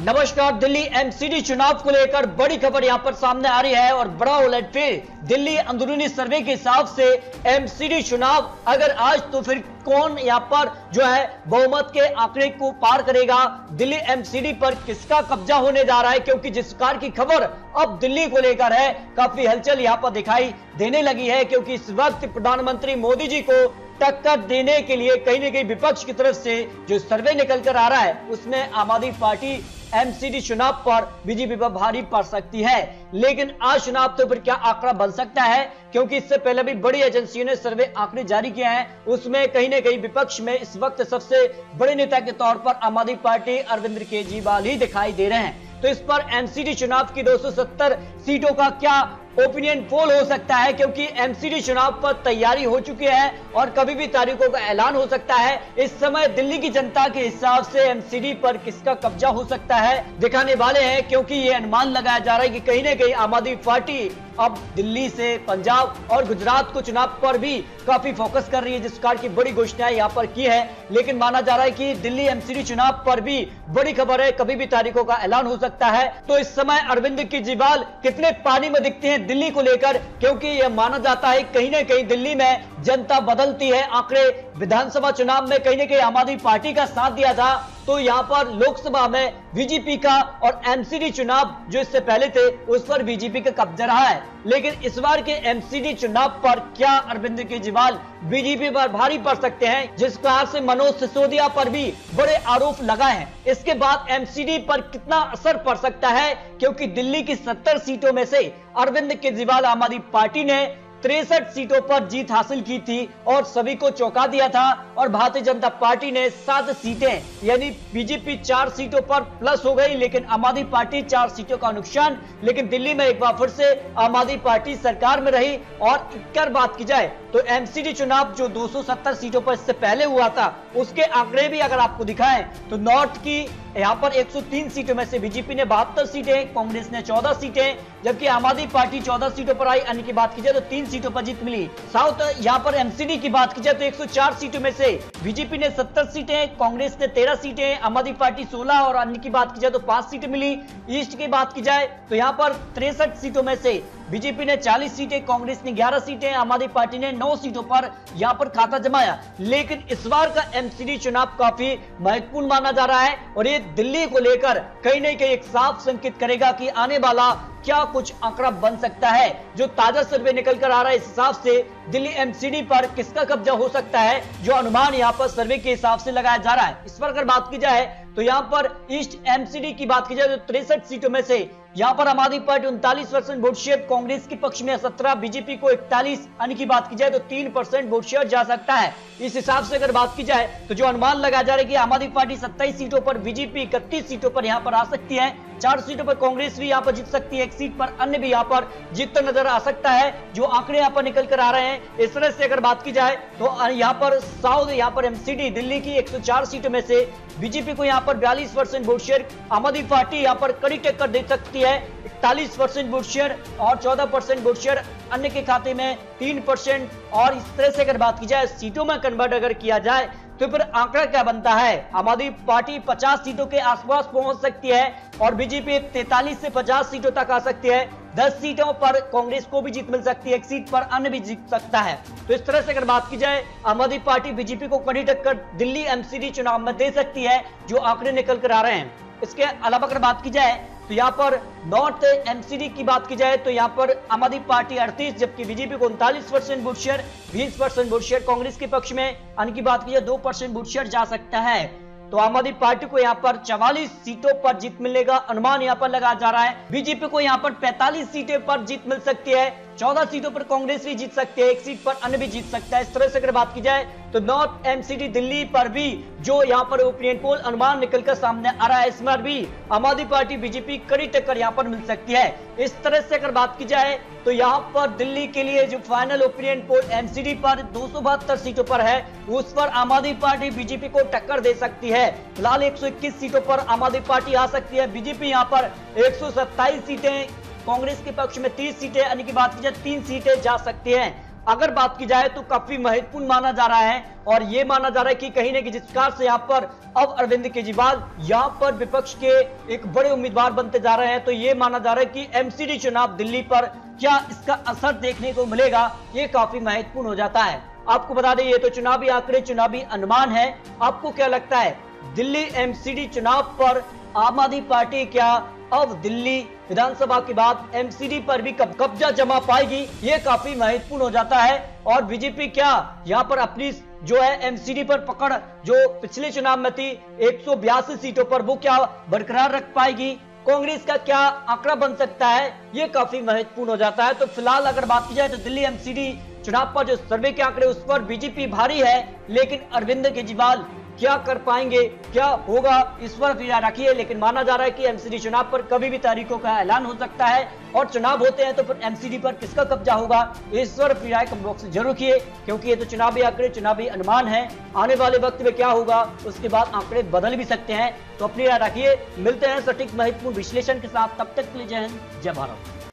नमस्कार। दिल्ली एमसीडी चुनाव को लेकर बड़ी खबर यहां पर सामने आ रही है और बड़ा उलटफेर दिल्ली अंदरूनी सर्वे के हिसाब से एमसीडी चुनाव अगर आज तो फिर कौन यहां पर जो है बहुमत के आंकड़े को पार करेगा, दिल्ली एमसीडी पर किसका कब्जा होने जा रहा है, क्योंकि जिस प्रकार की खबर अब दिल्ली को लेकर है काफी हलचल यहां पर दिखाई देने लगी है, क्योंकि इस वक्त प्रधानमंत्री मोदी जी को टक्कर देने के लिए कहीं ना कहीं विपक्ष की तरफ से जो सर्वे निकल कर आ रहा है उसमें आम आदमी पार्टी एमसीडी चुनाव पर बीजेपी पर भारी पड़ सकती है। लेकिन आज चुनाव तो फिर क्या आंकड़ा बन सकता है, क्योंकि इससे पहले भी बड़ी एजेंसियों ने सर्वे आंकड़े जारी किए हैं, उसमें कहीं ना कहीं विपक्ष में इस वक्त सबसे बड़े नेता के तौर पर आम आदमी पार्टी अरविंद केजरीवाल ही दिखाई दे रहे हैं। तो इस पर एमसीडी चुनाव की 270 सीटों का क्या ओपिनियन पोल हो सकता है, क्योंकि एमसीडी चुनाव पर तैयारी हो चुकी है और कभी भी तारीखों का ऐलान हो सकता है। इस समय दिल्ली की जनता के हिसाब से एमसीडी पर किसका कब्जा हो सकता है दिखाने वाले हैं, क्योंकि ये अनुमान लगाया जा रहा है कि कहीं ना कहीं आम आदमी पार्टी अब दिल्ली से पंजाब और गुजरात को चुनाव पर भी काफी फोकस कर रही है, जिस प्रकार की बड़ी घोषणाएं यहां पर की है। लेकिन माना जा रहा है कि दिल्ली एमसीडी चुनाव पर भी बड़ी खबर है, कभी भी तारीखों का ऐलान हो सकता है। तो इस समय अरविंद केजरीवाल कितने पानी में दिखते हैं दिल्ली को लेकर, क्योंकि यह माना जाता है कहीं ना कहीं दिल्ली में जनता बदलती है। आंकड़े विधानसभा चुनाव में कहीं ना कहीं आम आदमी पार्टी का साथ दिया था, तो यहां पर लोकसभा में बीजेपी का और एमसीडी चुनाव जो इससे पहले थे उस पर बीजेपी का कब्जा रहा है। लेकिन इस बार के एमसीडी चुनाव पर क्या अरविंद केजरीवाल बीजेपी पर भारी पड़ सकते हैं, जिस प्रकार से मनोज सिसोदिया पर भी बड़े आरोप लगाए हैं। इसके बाद एमसीडी पर कितना असर पड़ सकता है, क्योंकि दिल्ली की 70 सीटों में से अरविंद केजरीवाल आम आदमी पार्टी ने 63 सीटों पर जीत हासिल की थी और सभी को चौंका दिया था, और भारतीय जनता पार्टी ने 7 सीटें यानी बीजेपी 4 सीटों पर प्लस हो गई, लेकिन आम आदमी पार्टी 4 सीटों का नुकसान। लेकिन दिल्ली में एक बार फिर से आम आदमी पार्टी सरकार में रही। और अगर बात की जाए तो एमसीडी चुनाव जो 270 सीटों पर इससे पहले हुआ था उसके आंकड़े भी अगर आपको दिखाएं तो नॉर्थ की यहां पर 103 सीटों में से बीजेपी ने 72 सीटें, कांग्रेस ने 14 सीटें, जबकि आम आदमी पार्टी 14 सीटों पर आई। अन्य की बात की जाए तो 3 सीटों पर जीत मिली। साउथ यहां पर एमसीडी की बात की जाए तो 104 सीटों में से बीजेपी ने 70 सीटें, कांग्रेस ने 13 सीटें, आम आदमी पार्टी 16 और अन्य की बात की जाए तो 5 सीटें मिली। ईस्ट की बात की जाए तो यहां पर 63 सीटों में से बीजेपी ने 40 सीटें, कांग्रेस ने 11 सीटें, आम आदमी पार्टी ने 9 सीटों पर यहां पर खाता जमाया। लेकिन इस बार का एमसीडी चुनाव काफी महत्वपूर्ण माना जा रहा है और ये दिल्ली को लेकर कहीं ना कहीं एक साफ संकेत करेगा कि आने वाला क्या कुछ आंकड़ा बन सकता है। जो ताजा सर्वे निकल कर आ रहा है इस हिसाब से दिल्ली एमसीडी पर किसका कब्जा हो सकता है, जो अनुमान यहां पर सर्वे के हिसाब से लगाया जा रहा है। इस पर अगर बात की जाए तो यहां पर ईस्ट एमसीडी की बात की जाए तो 63 सीटों में से यहां पर आम आदमी पार्टी 39% वोट शेयर कांग्रेस के पक्ष में, 17 बीजेपी को 41, अन्य की बात की जाए तो 3% वोट शेयर जा सकता है। इस हिसाब से अगर बात की जाए तो जो अनुमान लगाया जा रहा है कि आम आदमी पार्टी 27 सीटों पर, बीजेपी 31 सीटों पर यहां पर आ सकती है, 4 सीटों पर कांग्रेस भी यहां पर जीत सकती है, 1 सीट पर अन्य भी यहां पर जीतता नजर आ सकता है। जो आंकड़े यहां पर निकल कर आ रहे हैं इस तरह से अगर बात की जाए तो यहां पर साउथ यहां पर एमसीडी दिल्ली की 104 सीटों में से बीजेपी को यहां पर 42% वोट शेयर, आम आदमी पार्टी यहां पर कड़ी टक्कर दे सकती है 41% वोट शेयर और 14% वोट शेयर अन्य के खाते में 3%। और इस तरह से अगर बात की जाए सीटों में कन्वर्ट अगर किया जाए तो फिर आंकड़ा क्या बनता है, आम आदमी पार्टी 50 सीटों के आसपास पहुंच सकती है और बीजेपी 43 से 50 सीटों तक आ सकती है। 10 सीटों पर कांग्रेस को भी जीत मिल सकती है, 1 सीट पर अन्य भी जीत सकता है। तो इस तरह से अगर बात की जाए आम आदमी पार्टी बीजेपी को कड़ी टक्कर दिल्ली एमसीडी चुनाव में दे सकती है, जो आंकड़े निकल कर आ रहे हैं। इसके अलावा अगर बात की जाए तो यहाँ पर नॉर्थ एमसीडी की बात की जाए तो यहाँ पर आम आदमी पार्टी 38, जबकि बीजेपी को 39% vote share, 20% vote share Congress के पक्ष में, अन्य की बात की जाए 2% वोट शेयर जा सकता है। तो आम आदमी पार्टी को यहाँ पर 44 सीटों पर जीत मिलेगा, अनुमान यहाँ पर लगाया जा रहा है। बीजेपी को यहाँ पर 45 सीटों पर जीत मिल सकती है, 14 सीटों पर कांग्रेस भी जीत सकती है, 1 सीट पर अन्य भी जीत सकता है। इस तरह से अगर बात की जाए तो नॉर्थ एमसीडी दिल्ली पर भी जो यहाँ पर ओपिनियन पोल अनुमान निकलकर सामने आ रहा है, इसमें भी आम आदमी पार्टी बीजेपी कड़ी टक्कर यहाँ पर मिल सकती है। इस तरह से अगर बात की जाए तो यहाँ पर दिल्ली के लिए जो फाइनल ओपिनियन पोल एमसीडी पर 272 सीटों पर है उस पर आम आदमी पार्टी बीजेपी को टक्कर दे सकती है। फिलहाल 121 सीटों पर आम आदमी पार्टी आ सकती है, बीजेपी यहाँ पर 127 सीटें, कांग्रेस के पक्ष में 30 सीटें, अन्य की बात की जाए 3 सीटें जा सकती हैं। अगर बात की जाए तो काफी महत्वपूर्ण माना जा रहा है और यह माना जा रहा है कि कहीं ना कहीं जिस प्रकार से यहाँ पर अब अरविंद केजरीवाल यहाँ पर विपक्ष के एक बड़े उम्मीदवार बनते जा रहे हैं, तो यह माना जा रहा है कि एमसीडी चुनाव दिल्ली पर क्या इसका असर देखने को मिलेगा, ये काफी महत्वपूर्ण हो जाता है। आपको बता दें ये तो चुनावी आंकड़े, चुनावी अनुमान है। आपको क्या लगता है दिल्ली एमसीडी चुनाव पर आम आदमी पार्टी क्या अब दिल्ली विधानसभा के बाद एमसीडी पर भी कब्जा जमा पाएगी, ये काफी महत्वपूर्ण हो जाता है। और बीजेपी क्या यहाँ पर अपनी जो है एमसीडी पर पकड़ जो पिछले चुनाव में थी 182 सीटों पर, वो क्या बरकरार रख पाएगी, कांग्रेस का क्या आंकड़ा बन सकता है, ये काफी महत्वपूर्ण हो जाता है। तो फिलहाल अगर बात की जाए तो दिल्ली एमसीडी चुनाव पर जो सर्वे के आंकड़े उस पर बीजेपी भारी है, लेकिन अरविंद केजरीवाल क्या कर पाएंगे, क्या होगा, इस पर फिर रखिए। लेकिन माना जा रहा है कि एमसीडी चुनाव पर कभी भी तारीखों का ऐलान हो सकता है और चुनाव होते हैं तो फिर एमसीडी पर किसका कब्जा होगा, इस पर फिर कमेंट बॉक्स में जरूर किए, क्योंकि ये तो चुनावी आंकड़े, चुनावी अनुमान है। आने वाले वक्त में क्या होगा उसके बाद आंकड़े बदल भी सकते हैं। तो अपनी राय रखिए, मिलते हैं सटीक महत्वपूर्ण विश्लेषण के साथ, तब तक के लिए जय हिंद, जय भारत।